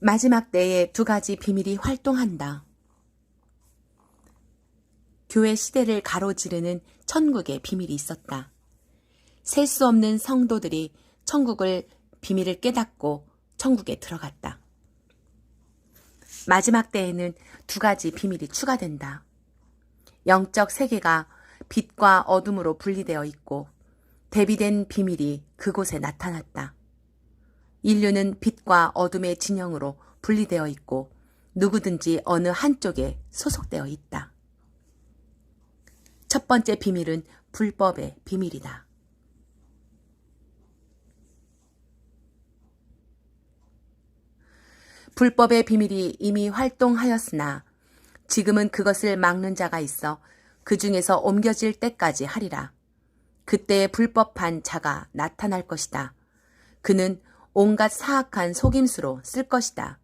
마지막 때에 두 가지 비밀이 활동한다. 교회 시대를 가로지르는 천국의 비밀이 있었다. 셀 수 없는 성도들이 천국을 비밀을 깨닫고 천국에 들어갔다. 마지막 때에는 두 가지 비밀이 추가된다. 영적 세계가 빛과 어둠으로 분리되어 있고 대비된 비밀이 그곳에 나타났다. 인류는 빛과 어둠의 진영으로 분리되어 있고 누구든지 어느 한쪽에 소속되어 있다. 첫 번째 비밀은 불법의 비밀이다. 불법의 비밀이 이미 활동하였으나 지금은 그것을 막는 자가 있어 그 중에서 옮겨질 때까지 하리라. 그때의 불법한 자가 나타날 것이다. 그는 온갖 사악한 속임수로 쓸 것이다.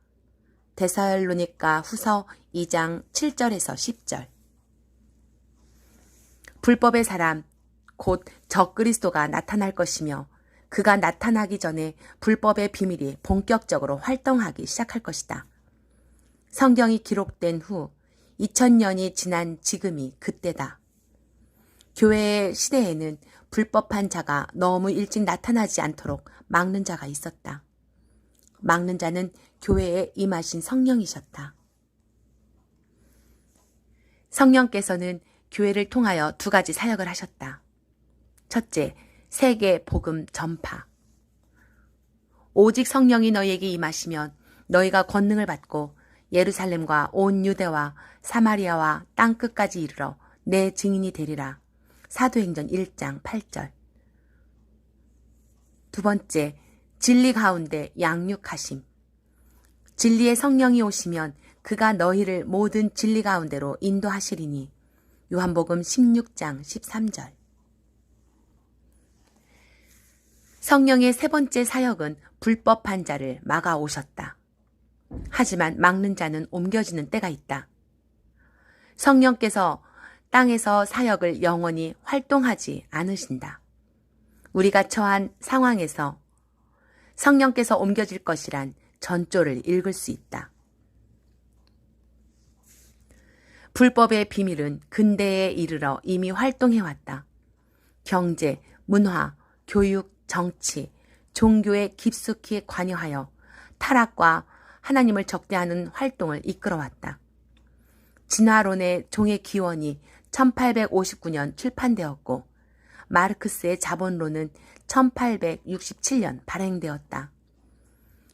데살로니가 후서 2장 7절에서 10절. 불법의 사람, 곧 적그리스도가 나타날 것이며 그가 나타나기 전에 불법의 비밀이 본격적으로 활동하기 시작할 것이다. 성경이 기록된 후 2000년이 지난 지금이 그때다. 교회의 시대에는 불법한 자가 너무 일찍 나타나지 않도록 막는 자가 있었다. 막는 자는 교회에 임하신 성령이셨다. 성령께서는 교회를 통하여 두 가지 사역을 하셨다. 첫째, 세계 복음 전파. 오직 성령이 너희에게 임하시면 너희가 권능을 받고 예루살렘과 온 유대와 사마리아와 땅끝까지 이르러 내 증인이 되리라. 사도행전 1장 8절. 두 번째, 진리 가운데 양육하심. 진리의 성령이 오시면 그가 너희를 모든 진리 가운데로 인도하시리니. 요한복음 16장 13절. 성령의 세 번째 사역은 불법한 자를 막아 오셨다. 하지만 막는 자는 옮겨지는 때가 있다. 성령께서 땅에서 사역을 영원히 활동하지 않으신다. 우리가 처한 상황에서 성령께서 옮겨질 것이란 전조를 읽을 수 있다. 불법의 비밀은 근대에 이르러 이미 활동해왔다. 경제, 문화, 교육, 정치, 종교에 깊숙이 관여하여 타락과 하나님을 적대하는 활동을 이끌어왔다. 진화론의 종의 기원이 1859년 출판되었고 마르크스의 자본론은 1867년 발행되었다.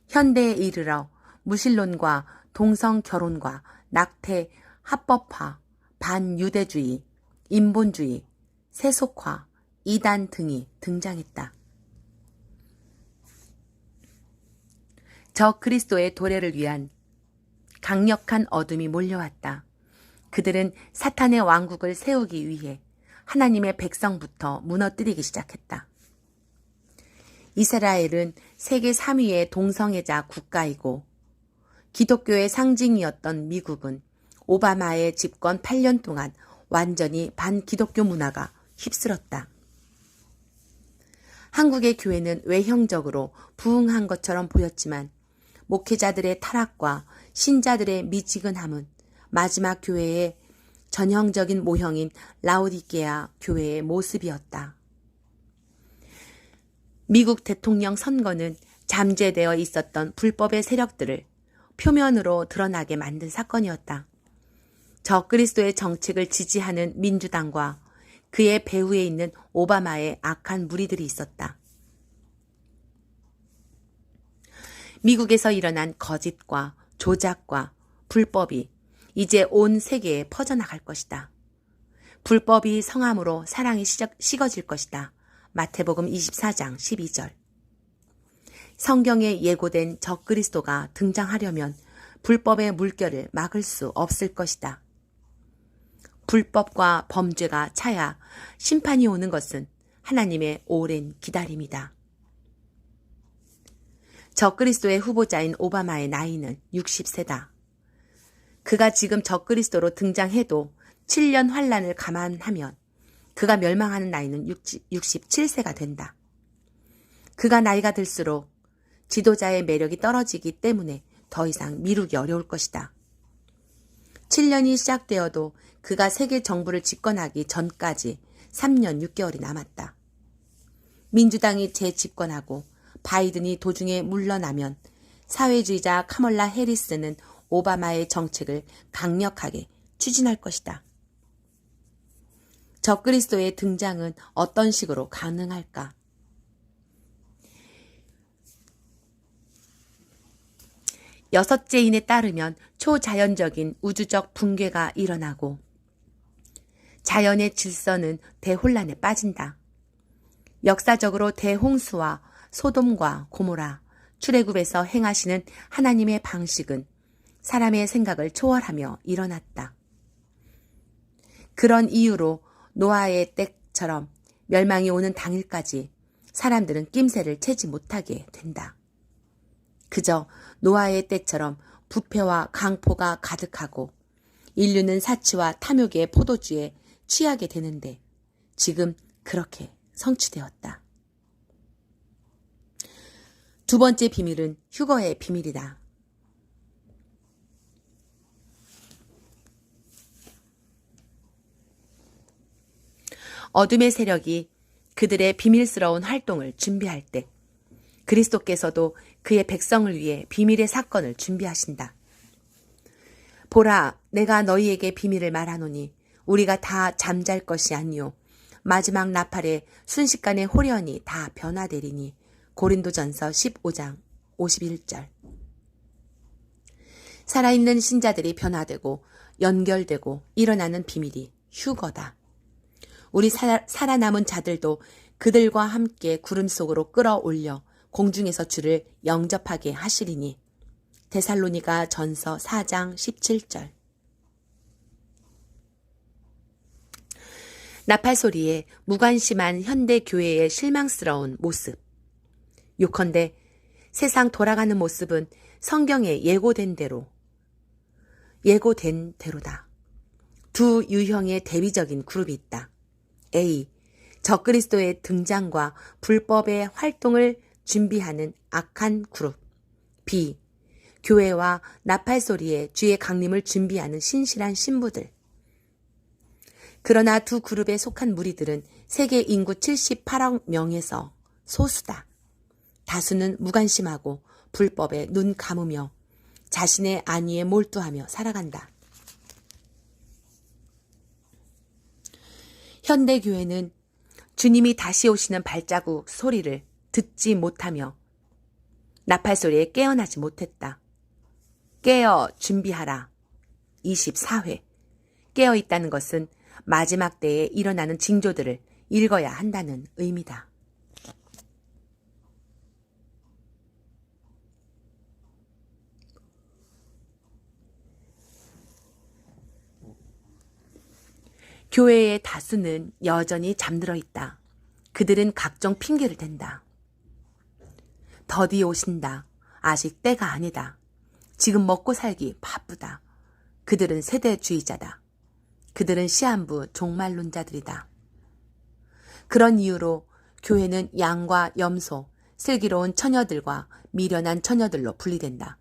현대에 이르러 무신론과 동성결혼과 낙태, 합법화, 반유대주의, 인본주의, 세속화, 이단 등이 등장했다. 저 그리스도의 도래를 위한 강력한 어둠이 몰려왔다. 그들은 사탄의 왕국을 세우기 위해 하나님의 백성부터 무너뜨리기 시작했다. 이스라엘은 세계 3위의 동성애자 국가이고 기독교의 상징이었던 미국은 오바마의 집권 8년 동안 완전히 반기독교 문화가 휩쓸었다. 한국의 교회는 외형적으로 부흥한 것처럼 보였지만 목회자들의 타락과 신자들의 미지근함은 마지막 교회의 전형적인 모형인 라오디게아 교회의 모습이었다. 미국 대통령 선거는 잠재되어 있었던 불법의 세력들을 표면으로 드러나게 만든 사건이었다. 적그리스도의 정책을 지지하는 민주당과 그의 배후에 있는 오바마의 악한 무리들이 있었다. 미국에서 일어난 거짓과 조작과 불법이 이제 온 세계에 퍼져나갈 것이다. 불법이 성함으로 사랑이 식어질 것이다. 마태복음 24장 12절. 성경에 예고된 적그리스도가 등장하려면 불법의 물결을 막을 수 없을 것이다. 불법과 범죄가 차야 심판이 오는 것은 하나님의 오랜 기다림이다. 적그리스도의 후보자인 오바마의 나이는 60세다. 그가 지금 적그리스도로 등장해도 7년 환란을 감안하면 그가 멸망하는 나이는 67세가 된다. 그가 나이가 들수록 지도자의 매력이 떨어지기 때문에 더 이상 미루기 어려울 것이다. 7년이 시작되어도 그가 세계 정부를 집권하기 전까지 3년 6개월이 남았다. 민주당이 재집권하고 바이든이 도중에 물러나면 사회주의자 카멀라 해리스는 오바마의 정책을 강력하게 추진할 것이다. 적그리스도의 등장은 어떤 식으로 가능할까? 여섯째인에 따르면 초자연적인 우주적 붕괴가 일어나고 자연의 질서는 대혼란에 빠진다. 역사적으로 대홍수와 소돔과 고모라, 출애굽에서 행하시는 하나님의 방식은 사람의 생각을 초월하며 일어났다. 그런 이유로 노아의 때처럼 멸망이 오는 당일까지 사람들은 낌새를 채지 못하게 된다. 그저 노아의 때처럼 부패와 강포가 가득하고 인류는 사치와 탐욕의 포도주에 취하게 되는데 지금 그렇게 성취되었다. 두 번째 비밀은 휴거의 비밀이다. 어둠의 세력이 그들의 비밀스러운 활동을 준비할 때 그리스도께서도 그의 백성을 위해 비밀의 사건을 준비하신다. 보라, 내가 너희에게 비밀을 말하노니 우리가 다 잠잘 것이 아니요 마지막 나팔에 순식간에 호련히 다 변화되리니. 고린도전서 15장 51절. 살아있는 신자들이 변화되고 연결되고 일어나는 비밀이 휴거다. 우리 살아남은 자들도 그들과 함께 구름 속으로 끌어올려 공중에서 주를 영접하게 하시리니. 데살로니가 전서 4장 17절. 나팔 소리에 무관심한 현대 교회의 실망스러운 모습. 요컨대 세상 돌아가는 모습은 성경에 예고된 대로다. 두 유형의 대비적인 그룹이 있다. A. 적그리스도의 등장과 불법의 활동을 준비하는 악한 그룹. B. 교회와 나팔 소리에 주의 강림을 준비하는 신실한 신부들. 그러나 두 그룹에 속한 무리들은 세계 인구 78억 명에서 소수다. 다수는 무관심하고 불법에 눈 감으며 자신의 안위에 몰두하며 살아간다. 현대교회는 주님이 다시 오시는 발자국 소리를 듣지 못하며 나팔 소리에 깨어나지 못했다. 깨어 준비하라. 24회. 깨어 있다는 것은 마지막 때에 일어나는 징조들을 읽어야 한다는 의미다. 교회의 다수는 여전히 잠들어 있다. 그들은 각종 핑계를 댄다. 더디 오신다. 아직 때가 아니다. 지금 먹고 살기 바쁘다. 그들은 세대주의자다. 그들은 시한부 종말론자들이다. 그런 이유로 교회는 양과 염소, 슬기로운 처녀들과 미련한 처녀들로 분리된다.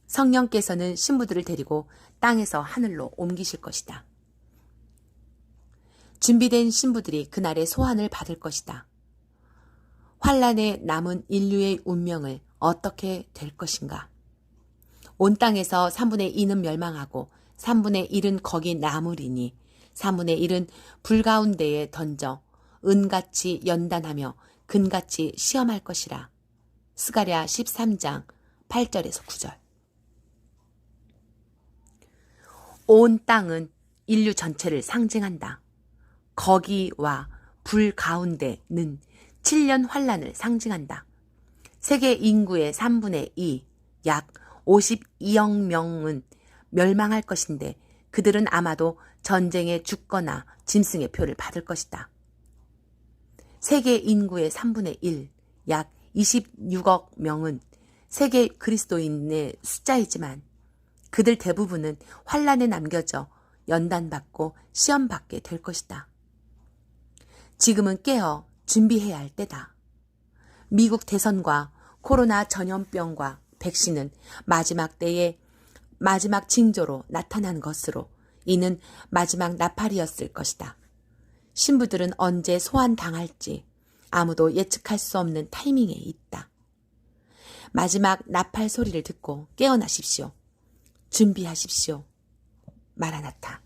성령께서는 신부들을 데리고 땅에서 하늘로 옮기실 것이다. 준비된 신부들이 그날의 소환을 받을 것이다. 환란에 남은 인류의 운명을 어떻게 될 것인가? 온 땅에서 3분의 2는 멸망하고 3분의 1은 거기 남으리니 3분의 1은 불 가운데에 던져 은같이 연단하며 금같이 시험할 것이라. 스가랴 13장 8절에서 9절. 온 땅은 인류 전체를 상징한다. 거기와 불 가운데는 7년 환란을 상징한다. 세계 인구의 3분의 2, 약 52억 명은 멸망할 것인데 그들은 아마도 전쟁에 죽거나 짐승의 표를 받을 것이다. 세계 인구의 3분의 1, 약 26억 명은 세계 그리스도인의 숫자이지만 그들 대부분은 환란에 남겨져 연단받고 시험받게 될 것이다. 지금은 깨어 준비해야 할 때다. 미국 대선과 코로나 전염병과 백신은 마지막 때에 마지막 징조로 나타난 것으로 이는 마지막 나팔이었을 것이다. 신부들은 언제 소환당할지 아무도 예측할 수 없는 타이밍에 있다. 마지막 나팔 소리를 듣고 깨어나십시오. 준비하십시오. 마라나타.